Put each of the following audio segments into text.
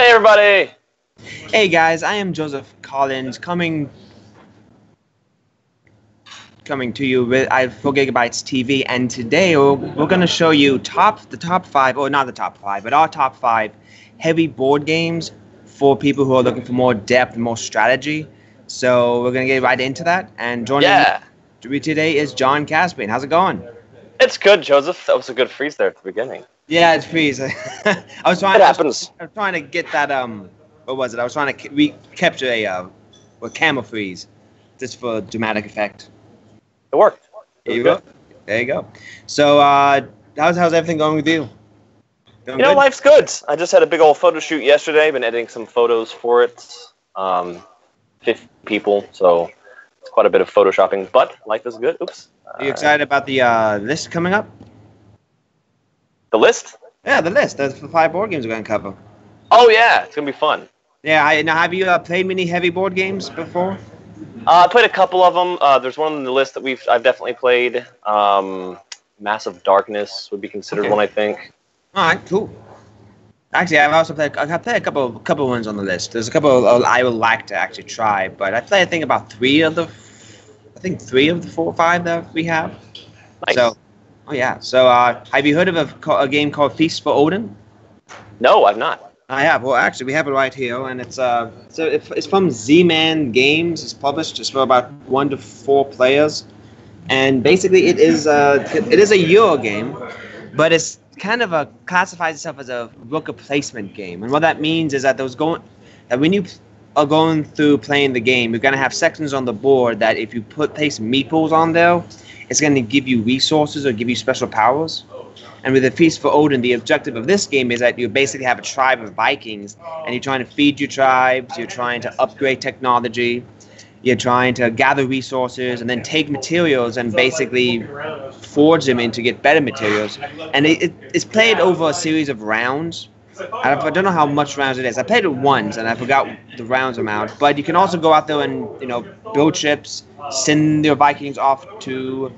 Hey everybody! Hey guys, I am Joseph Collins coming to you with 4GB TV, and today we're going to show you the top five, or not the top five, but our top five heavy board games for people who are looking for more depth, more strategy. So we're going to get right into that, and joining me today is John Caspian. How's it going? It's good, Joseph. That was a good freeze there at the beginning. Yeah, it's freeze. I was trying to get that what was it? I was trying to capture a camera freeze, just for dramatic effect. It worked. There you go. There you go. So, how's everything going with you? Doing good? Life's good. I just had a big old photo shoot yesterday. Been editing some photos for it. 50 people, so it's quite a bit of photoshopping, but life is good. Oops. Are you excited about the list coming up? The list? Yeah, the list. There's the 5 board games we're going to cover. Oh, yeah. It's going to be fun. Yeah. Now, have you played many heavy board games before? I played a couple of them. There's one on the list that I've definitely played. Massive Darkness would be considered one, I think. All right, cool. Actually, I've played a couple ones on the list. There's a couple I would like to actually try, but I think about 3 of the 4 or 5 that we have. Nice. So, oh yeah. So, have you heard of a game called Feast for Odin? No, I've not. I have. Well, actually, we have it right here, and it's from Z-Man Games. It's published. It's for about 1 to 4 players, and basically it is a Euro game, but it's kind of classifies itself as a worker placement game. And what that means is that when you are going through playing the game, you're going to have sections on the board that if you place meeples on there, it's going to give you resources or give you special powers. And with the Feast for Odin, the objective of this game is that you basically have a tribe of Vikings, and you're trying to feed your tribes, you're trying to upgrade technology, you're trying to gather resources, and then take materials and basically forge them in to get better materials. And it's played over a series of rounds. I don't know how much rounds it is. I played it once, and I forgot the rounds amount. But you can also go out there and build ships, send your Vikings off to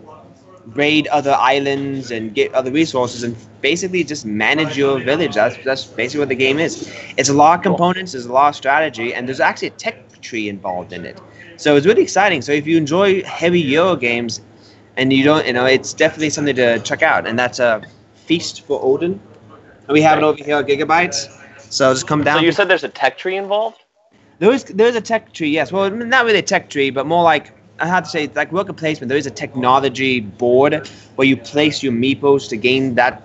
raid other islands and get other resources, and basically just manage your village. That's basically what the game is. It's a lot of components, there's a lot of strategy, and there's actually a tech tree involved in it. So it's really exciting. So if you enjoy heavy Euro games and you don't, it's definitely something to check out. And that's a Feast for Odin. And we have it over here at Gigabytes. So just come down. So you said there's a tech tree involved? There is a tech tree, yes. Well, not really a tech tree, but more like, I have to say, like worker placement. There is a technology board where you place your meeples to gain that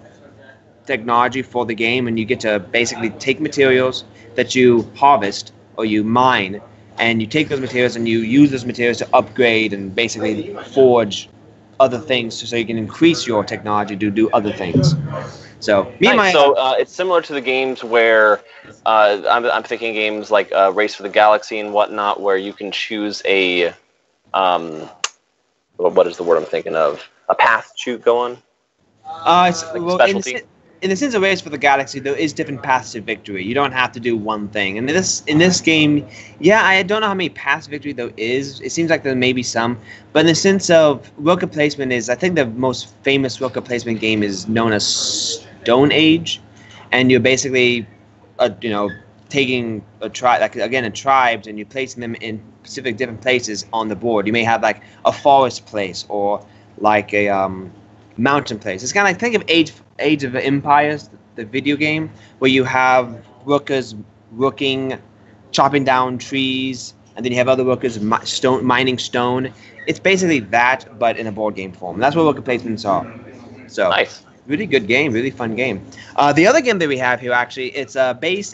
technology for the game, and you get to basically take materials that you harvest or you mine, and you take those materials and you use those materials to upgrade and basically forge other things so you can increase your technology to do other things. So it's similar to the games where I'm thinking games like Race for the Galaxy and whatnot, where you can choose a what is the word I'm thinking of? A path to go on? Specialty? In the sense of Race for the Galaxy, there is different paths to victory. You don't have to do one thing. And in this game, yeah, I don't know how many paths to victory there is. It seems like there may be some. But in the sense of worker placement I think the most famous worker placement game is known as Stone Age. And you're basically, taking a tribes, and you're placing them in specific different places on the board. You may have like a forest place or like a mountain place. It's kind of like, think of Age of Empires, the video game, where you have workers working, chopping down trees, and then you have other workers mining stone. It's basically that, but in a board game form. That's what worker placements are. So nice. Really good game, really fun game. The other game that we have here, actually, it's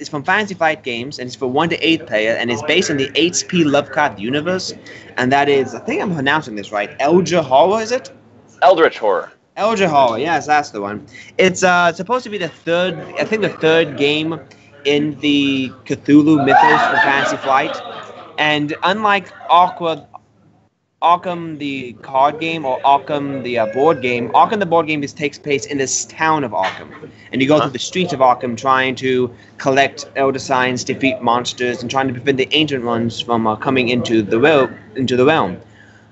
from Fantasy Flight Games, and it's for 1 to 8 player, and it's based in the H.P. Lovecraft universe, and that is, I think I'm pronouncing this right, Eldritch Horror, is it? Eldritch Horror. Eldritch Horror, yes, that's the one. It's supposed to be the third game in the Cthulhu mythos for Fantasy Flight, and unlike Arkham the card game or Arkham the board game, Arkham the board game takes place in this town of Arkham, and you go through the streets of Arkham trying to collect elder signs, defeat monsters, and trying to prevent the ancient ones from coming into the realm.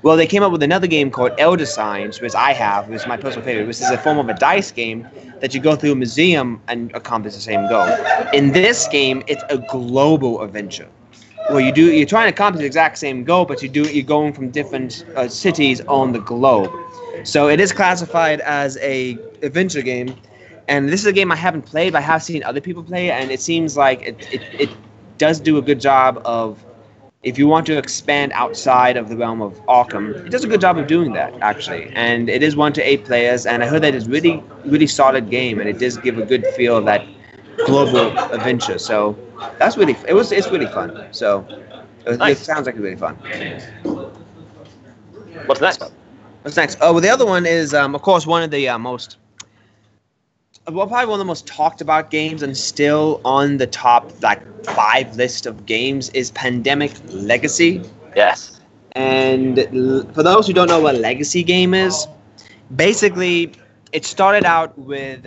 Well, they came up with another game called Elder Signs, which I have, which is my personal favorite, which is a form of a dice game that you go through a museum and accomplish the same goal. In this game, it's a global adventure. Well, you're trying to accomplish the exact same goal, but you're going from different cities on the globe. So it is classified as a adventure game, and this is a game I haven't played, but I have seen other people play, and it seems like it does do a good job of, if you want to expand outside of the realm of Arkham, it does a good job of doing that, actually. And it is 1 to 8 players, and I heard that it's really, really solid game, and it does give a good feel of that global adventure. So it's really fun. So Nice. It sounds like it's really fun. What's next? What's next? Oh, well, the other one is, of course, one of the probably one of the most talked about games, and still on the top 5 list of games, is Pandemic Legacy. Yes. And for those who don't know what a legacy game is, basically it started out with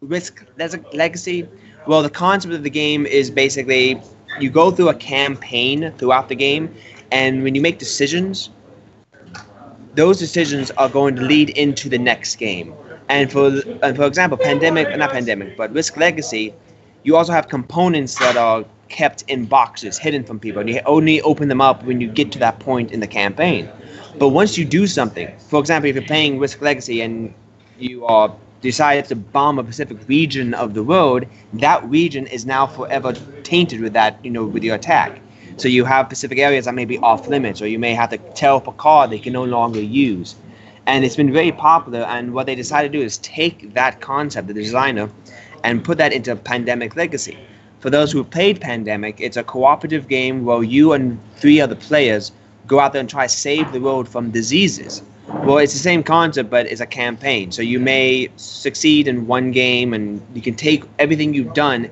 Risk Legacy. Well, the concept of the game is basically you go through a campaign throughout the game, and when you make decisions, those decisions are going to lead into the next game. And for example, Risk Legacy, you also have components that are kept in boxes, hidden from people, and you only open them up when you get to that point in the campaign. But once you do something, for example, if you're playing Risk Legacy and you decide to bomb a specific region of the world, that region is now forever tainted with that, with your attack. So you have specific areas that may be off limits, or you may have to tear up a card they can no longer use. And it's been very popular, and what they decided to do is take that concept, the designer, and put that into Pandemic Legacy. For those who have played Pandemic, it's a cooperative game where you and 3 other players go out there and try to save the world from diseases. Well, it's the same concept, but it's a campaign. So you may succeed in one game, and you can take everything you've done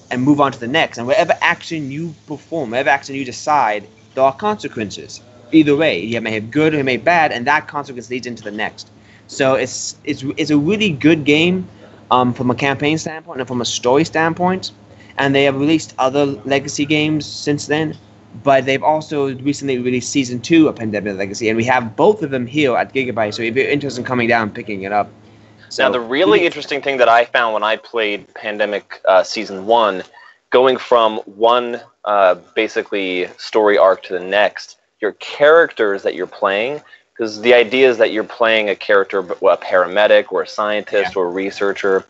and move on to the next. And whatever action you perform, whatever action you decide, there are consequences. Either way, you may have good or you may have bad, and that consequence leads into the next. So it's a really good game from a campaign standpoint and from a story standpoint. And they have released other legacy games since then, but they've also recently released Season 2 of Pandemic Legacy, and we have both of them here at Gigabyte, so if you're interested in coming down and picking it up. So, now, the really interesting thing that I found when I played Pandemic Season 1, going from one basically story arc to the next, your characters that you're playing, because the idea is that you're playing a character, a paramedic or a scientist or a researcher,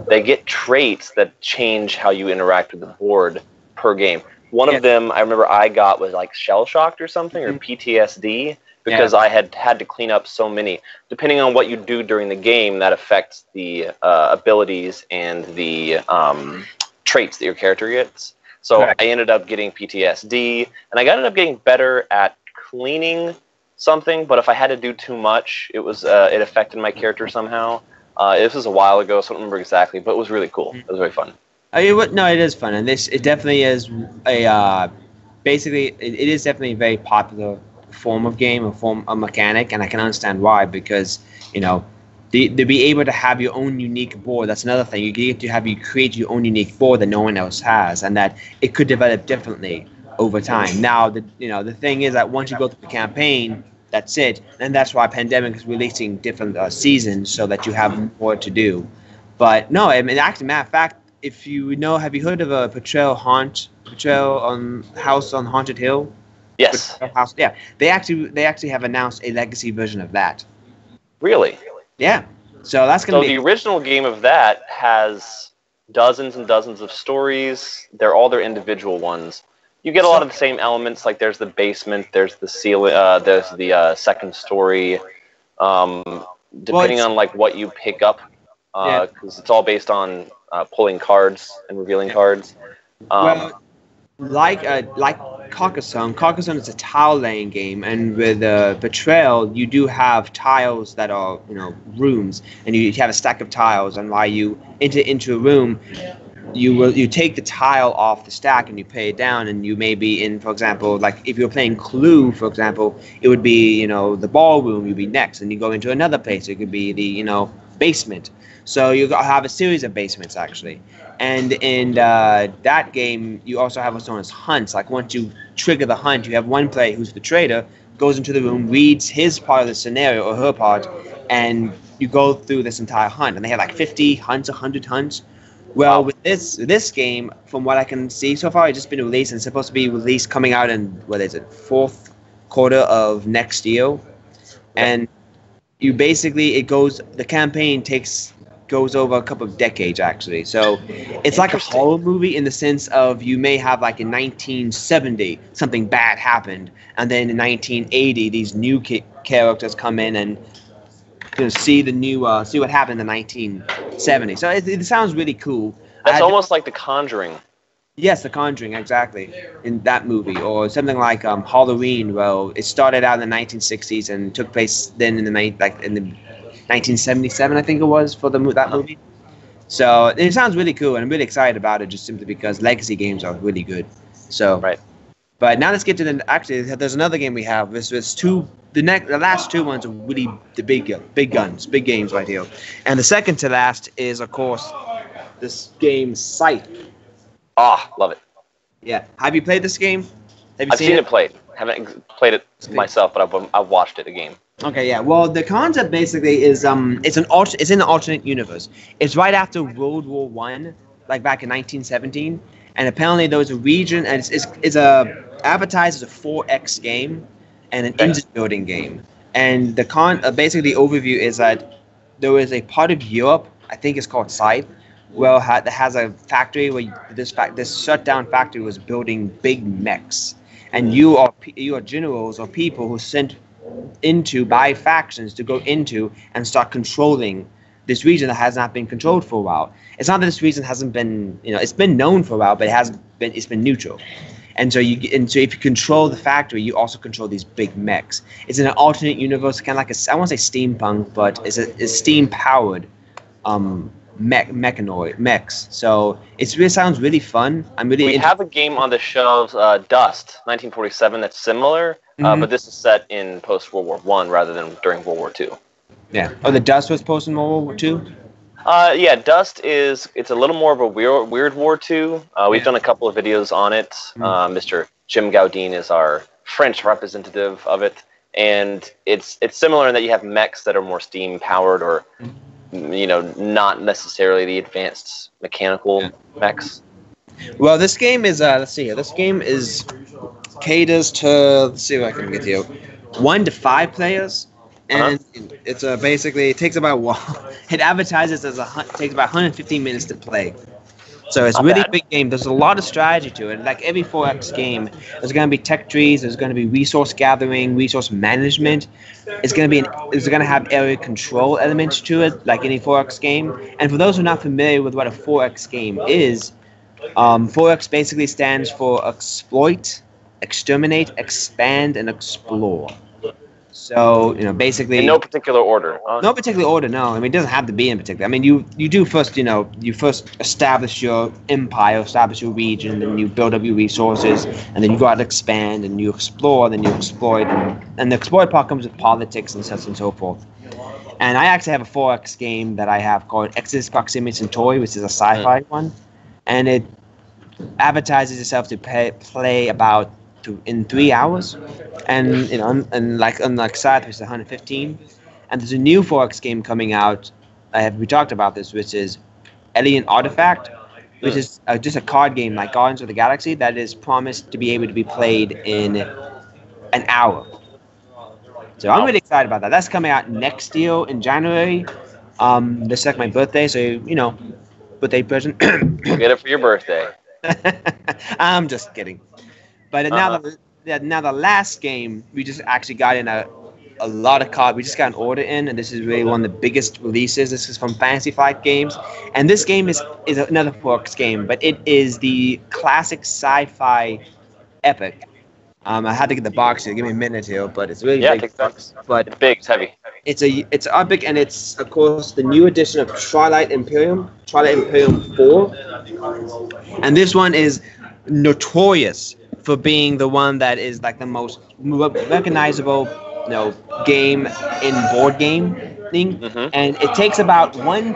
they get traits that change how you interact with the board per game. One of them I remember I got was like shell-shocked or something, or PTSD, because I had to clean up so many. Depending on what you do during the game, that affects the abilities and the traits that your character gets. So I ended up getting PTSD, and I ended up getting better at cleaning something, but if I had to do too much, it affected my character somehow. This was a while ago, so I don't remember exactly, but it was really cool. It was very fun. No, it is fun, and it definitely is basically it is definitely a very popular form of game, a mechanic, and I can understand why, because to be able to have your own unique board, that's another thing. You get to create your own unique board that no one else has, and that it could develop differently over time. Now, the thing is that once you go through the campaign, that's it, and that's why Pandemic is releasing different seasons so that you have more to do. But no, I mean, actually, matter of fact, if you know, have you heard of a Portrayal on House on Haunted Hill? Yes. House, yeah. They actually have announced a legacy version of that. Really? Yeah. So that's going to be... So the original game of that has dozens and dozens of stories. They're all their individual ones. You get a lot of the same elements, like there's the basement, there's the ceiling, there's the second story. Depending on like what you pick up, because it's all based on pulling cards and revealing cards. Like Carcassonne is a tile-laying game, and with Betrayal, you do have tiles that are rooms, and you have a stack of tiles, and while you enter into a room, you take the tile off the stack and you pay it down, and you may be in, for example, like if you're playing Clue, for example, it would be the ballroom, you'd be next, and you go into another place, it could be the basement. So you have a series of basements actually, and in that game you also have what's known as hunts. Like once you trigger the hunt, you have one player who's the trader, goes into the room, reads his part of the scenario or her part, and you go through this entire hunt. And they have like 50 hunts, 100 hunts. Well, with this game, from what I can see so far, it's just been released and it's supposed to be released coming out in, what is it, fourth quarter of next year. And you basically, the campaign goes over a couple of decades, actually. So it's like a horror movie in the sense of you may have, like, in 1970, something bad happened, and then in 1980, these new characters come in and see what happened in 1970. So it sounds really cool. That's almost like The Conjuring. Yes, The Conjuring, exactly, in that movie, or something like Halloween. Well, it started out in the 1960s and took place then in the 1977, I think it was, for that movie. So it sounds really cool, and I'm really excited about it, just simply because legacy games are really good. So, right. But now let's get to there's another game we have. The last two ones are really the big guns, big games right here. And the second to last is, of course, this game, Scythe. Love it. Yeah. Have you played this game? I've seen it played. Haven't played it myself, but I've watched it a game. Okay, yeah. Well, the concept basically is it's in an alternate universe. It's right after World War I, like back in 1917, and apparently there was a region, and it's advertised as a 4X game and an engine building game. And the basically the overview is that there is a part of Europe, I think it's called Scythe, that has a factory where this shutdown factory was building big mechs, and you are generals or people who sent into by factions to go into and start controlling this region that has not been controlled for a while. It's not that this region hasn't been, it's been known for a while, but it's been neutral. And so if you control the factory, you also control these big mechs. It's in an alternate universe, kind of like I won't say steampunk, but it's steam powered mechs. So it sounds really fun. We have a game on the shelves, Dust, 1947, that's similar, but this is set in post World War I rather than during World War II. Yeah. Oh, the Dust was post in World War II? Yeah, Dust it's a little more of a weird War II. We've done a couple of videos on it. Mr. Jim Gaudin is our French representative of it, and it's similar in that you have mechs that are more steam powered or not necessarily the advanced mechanical mechs. Well, this game is let's see here. This game caters to, let's see if I can get you, 1 to 5 players. And it's basically, it takes about it advertises as takes about 115 minutes to play. So it's a really big game. There's a lot of strategy to it. Like every 4X game, there's going to be tech trees. There's going to be resource gathering, resource management. It's going to have area control elements to it, like any 4X game. And for those who are not familiar with what a 4X game is, 4X basically stands for exploit, exterminate, expand, and explore. So, basically... In no particular order. No particular order, no. I mean, it doesn't have to be in particular. I mean, you do first, you first establish your empire, establish your region, then you build up your resources, and then you go out and expand, and you explore, then you exploit, and the exploit part comes with politics and such and so forth. And I actually have a 4X game that I have called Exodus Proximity Centauri, which is a sci-fi one, and it advertises itself to play about in 3 hours, and unlike Scythe, which is 115, and there's a new 4X game coming out. We talked about this, which is Alien Artifact, which is just a card game like Guardians of the Galaxy that is promised to be able to be played in an hour. So I'm really excited about that. That's coming out next year in January. That's like my birthday, so birthday present. We'll get it for your birthday. I'm just kidding. But now the last game, we just actually got in a lot of cards. We just got an order in, and this is really one of the biggest releases. This is from Fantasy Flight Games. And this game is another 4X game, but it is the classic sci-fi epic. I had to get the box here. Give me a minute here, but it's really big. Take box. But it's big, it's heavy. It's epic, and it's, of course, the new edition of Twilight Imperium 4. And this one is notorious for being the one that is like the most recognizable, game in board game thing, and it takes about 4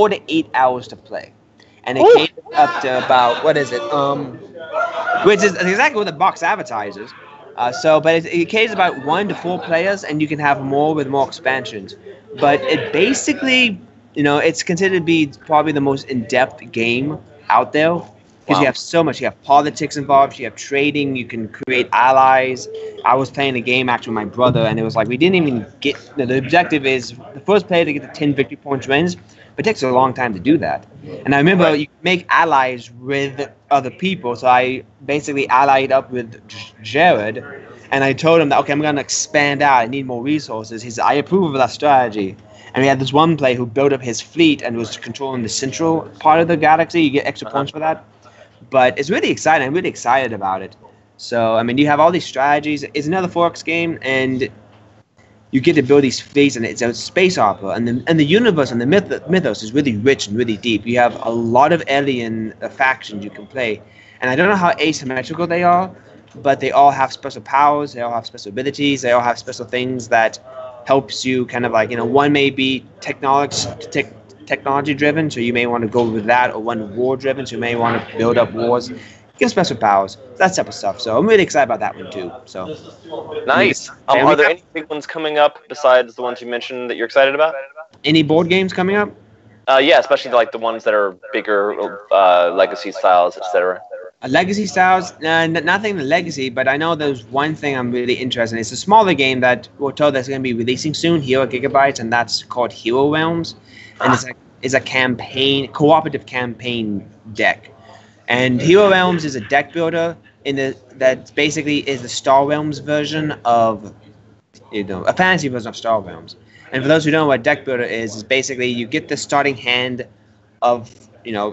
to 8 hours to play, and it caters up to about, what is it? which is exactly what the box advertises. But it caters about 1 to 4 players, and you can have more with more expansions. But it basically, it's considered to be probably the most in-depth game out there because you have so much. You have politics involved. You have trading. You can create allies. I was playing a game actually with my brother, and it was like we didn't even get. The objective is the first player to get the 10 victory points wins, but it takes a long time to do that. And I remember you make allies with other people, so I basically allied up with Jared, and I told him that okay, I'm going to expand out. I need more resources. He said, I approve of that strategy. And we had this one player who built up his fleet and was controlling the central part of the galaxy. You get extra points for that. But it's really exciting. I'm really excited about it. So, I mean, you have all these strategies. It's another 4X game, and you get to build these fleets, and it's a space opera. And the universe and the mythos is really rich and really deep. You have a lot of alien factions you can play. And I don't know how asymmetrical they are, but they all have special powers. They all have special abilities. They all have special things that helps you kind of like, one may be technology driven, so you may want to go with that, or one war driven, so you may want to build up wars, give special powers, that type of stuff. So I'm really excited about that one too. So nice. Are there any big ones coming up besides the ones you mentioned that you're excited about? Any board games coming up? Yeah, especially like the ones that are bigger, legacy styles, etc. Legacy styles, nothing the legacy, but I know there's one thing I'm really interested in. It's a smaller game that we're told that's going to be releasing soon, Hero Gigabytes, and that's called Hero Realms. And it's a cooperative campaign deck. And Hero Realms is a deck builder that basically is the Star Realms version of, a fantasy version of Star Realms. And for those who don't know what deck builder is basically you get the starting hand of,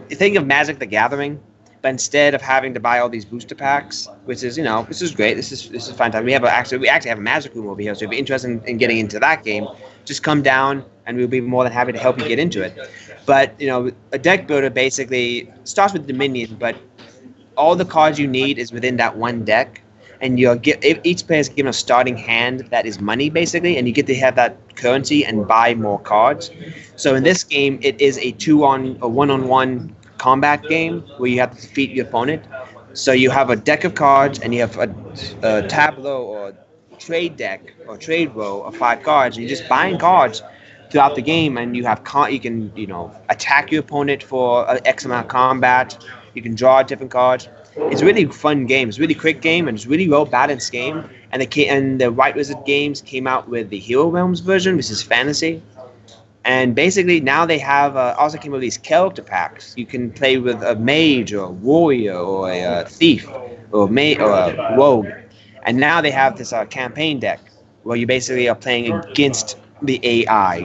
think of Magic the Gathering, but instead of having to buy all these booster packs, which is, this is great. This is fantastic. We actually have a Magic room over here, so if you're interested in getting into that game, just come down and we'll be more than happy to help you get into it. But, a deck builder basically starts with Dominion, but all the cards you need is within that one deck. And each player is given a starting hand that is money, basically, and you get to have that currency and buy more cards. So in this game, it is a one-on-one combat game where you have to defeat your opponent. So you have a deck of cards, and you have a tableau or trade deck or trade row of 5 cards. And you're just buying cards throughout the game, and you can attack your opponent for an X amount of combat. You can draw different cards. It's a really fun game. It's a really quick game, and it's a really well balanced game. And the White Wizard Games came out with the Hero Realms version, which is fantasy. And basically now they have also came with these character packs. You can play with a mage or a warrior or a thief or a rogue. And now they have this campaign deck where you basically are playing against the AI,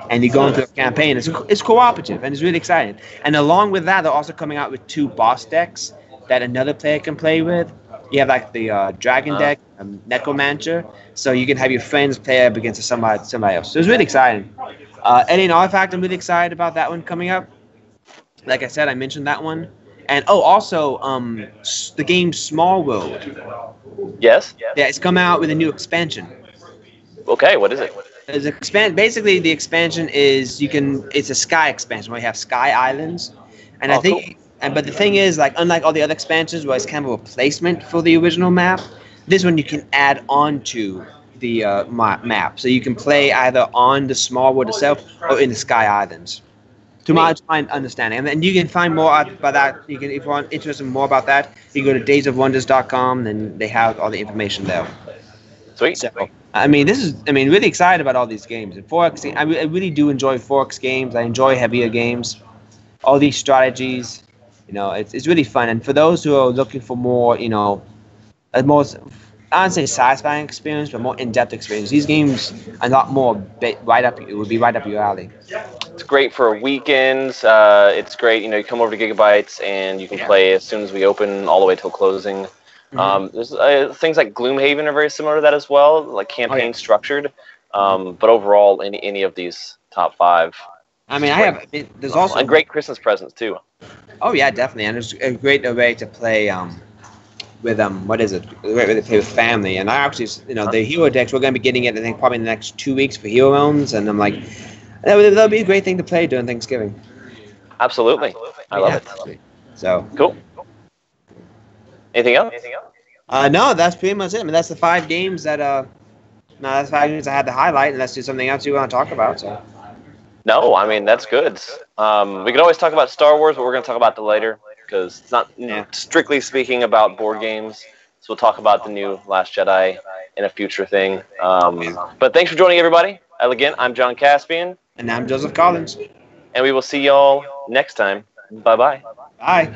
and you go into a campaign. It's cooperative, and it's really exciting. And along with that, they're also coming out with 2 boss decks that another player can play with. You have like the Dragon deck, Necromancer, so you can have your friends play up against somebody else. So it's really exciting. Alien Artifact, I'm really excited about that one coming up. Like I said, I mentioned that one. And also the game Small World. Yes. Yeah, it's come out with a new expansion. Okay, what is it? Basically, the expansion is it's a sky expansion where you have sky islands, and I think. Cool. But the thing is, like, unlike all the other expansions where it's kind of a replacement for the original map, this one you can add on to the map. So you can play either on the small world itself or in the Sky Islands. To my understanding. And then you can find more about that. If you're interested in more about that, you can go to daysofwonders.com, and they have all the information there. Sweet. So, really excited about all these games. And 4X, I really do enjoy 4X games. I enjoy heavier games. All these strategies. It's really fun. And for those who are looking for more, a more, I wouldn't say satisfying experience, but more in-depth experience, these games are a lot more it would be right up your alley. It's great for weekends. It's great, you come over to Gigabytes and you can play as soon as we open all the way till closing. Mm-hmm. There's things like Gloomhaven are very similar to that as well, like campaign structured. But overall, any of these top 5. There's also... And great Christmas presents, too. Oh, yeah, definitely. And there's a great way to play with, what is it? A great way to play with family. And I actually, the Hero decks, we're going to be getting it, I think, probably in the next 2 weeks for Hero Realms. And I'm like, that'll be a great thing to play during Thanksgiving. Absolutely. I love it. So cool. Anything else? No, that's pretty much it. I mean, that's the 5 games that no, that's 5 games I had to highlight, unless there's something else you want to talk about. So. No, I mean that's good. We could always talk about Star Wars, but we're going to talk about that later because it's not strictly speaking about board games. So we'll talk about the new Last Jedi in a future thing. But thanks for joining, everybody. Again, I'm John Caspian. And I'm Joseph Collins. And we will see y'all next time. Bye-bye. Bye.